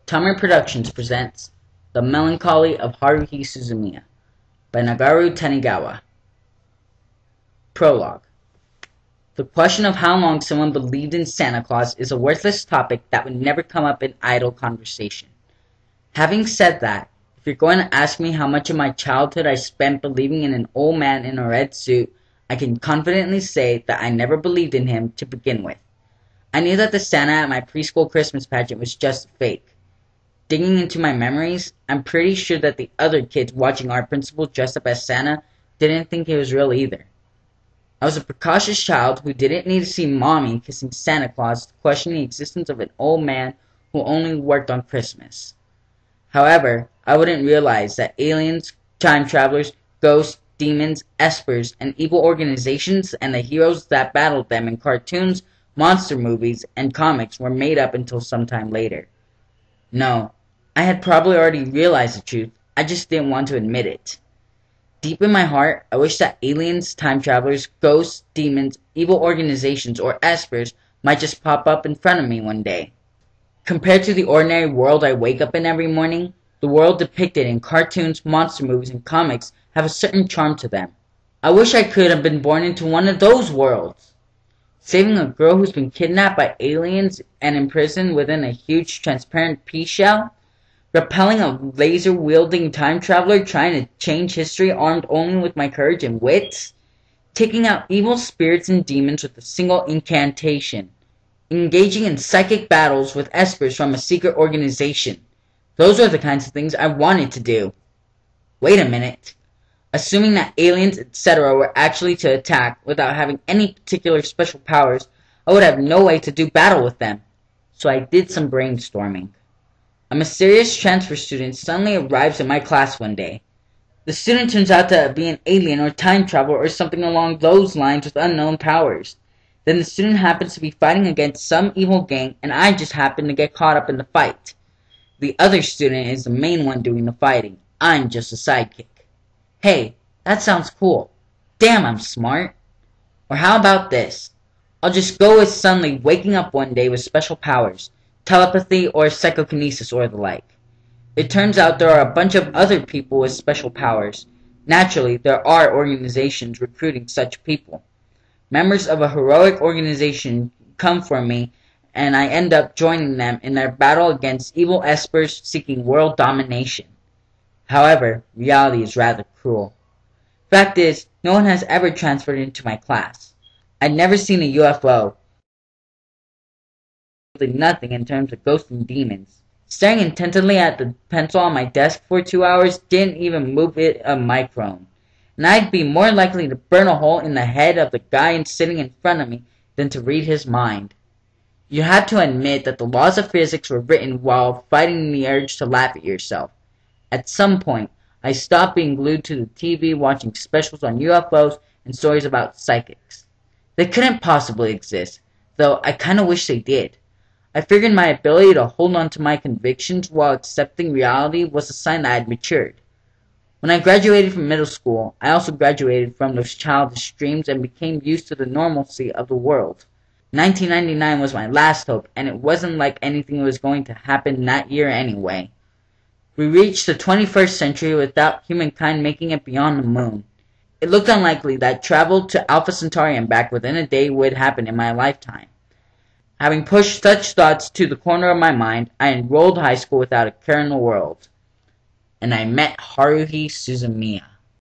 Tamer Productions presents The Melancholy of Haruhi Suzumiya by Nagaru Tanigawa. Prologue. The question of how long someone believed in Santa Claus is a worthless topic that would never come up in idle conversation. Having said that, if you're going to ask me how much of my childhood I spent believing in an old man in a red suit, I can confidently say that I never believed in him to begin with. I knew that the Santa at my preschool Christmas pageant was just fake. Digging into my memories, I'm pretty sure that the other kids watching our principal dressed up as Santa didn't think it was real either. I was a precocious child who didn't need to see Mommy kissing Santa Claus to question the existence of an old man who only worked on Christmas. However, I wouldn't realize that aliens, time travelers, ghosts, demons, espers, and evil organizations and the heroes that battled them in cartoons, monster movies, and comics were made up until sometime later. No, I had probably already realized the truth, I just didn't want to admit it. Deep in my heart, I wish that aliens, time travelers, ghosts, demons, evil organizations, or espers might just pop up in front of me one day. Compared to the ordinary world I wake up in every morning, the world depicted in cartoons, monster movies, and comics have a certain charm to them. I wish I could have been born into one of those worlds. Saving a girl who's been kidnapped by aliens and imprisoned within a huge transparent pea shell? Repelling a laser-wielding time traveler trying to change history armed only with my courage and wits? Taking out evil spirits and demons with a single incantation? Engaging in psychic battles with espers from a secret organization? Those are the kinds of things I wanted to do. Wait a minute. Assuming that aliens, etc. were actually to attack without having any particular special powers, I would have no way to do battle with them. So I did some brainstorming. A mysterious transfer student suddenly arrives in my class one day. The student turns out to be an alien or time traveler or something along those lines with unknown powers. Then the student happens to be fighting against some evil gang and I just happen to get caught up in the fight. The other student is the main one doing the fighting. I'm just a sidekick. Hey, that sounds cool. Damn, I'm smart. Or how about this? I'll just go with suddenly waking up one day with special powers, telepathy or psychokinesis or the like. It turns out there are a bunch of other people with special powers. Naturally, there are organizations recruiting such people. Members of a heroic organization come for me, and I end up joining them in their battle against evil espers seeking world domination. However, reality is rather cruel. Fact is, no one has ever transferred into my class. I'd never seen a UFO. Nothing in terms of ghosts and demons. Staring intently at the pencil on my desk for 2 hours didn't even move it a micron. And I'd be more likely to burn a hole in the head of the guy sitting in front of me than to read his mind. You have to admit that the laws of physics were written while fighting the urge to laugh at yourself. At some point, I stopped being glued to the TV watching specials on UFOs and stories about psychics. They couldn't possibly exist, though I kinda wish they did. I figured my ability to hold on to my convictions while accepting reality was a sign that I had matured. When I graduated from middle school, I also graduated from those childish dreams and became used to the normalcy of the world. 1999 was my last hope, and it wasn't like anything was going to happen that year anyway. We reached the 21st century without humankind making it beyond the moon. It looked unlikely that travel to Alpha Centauri and back within a day would happen in my lifetime. Having pushed such thoughts to the corner of my mind, I enrolled high school without a care in the world. And I met Haruhi Suzumiya.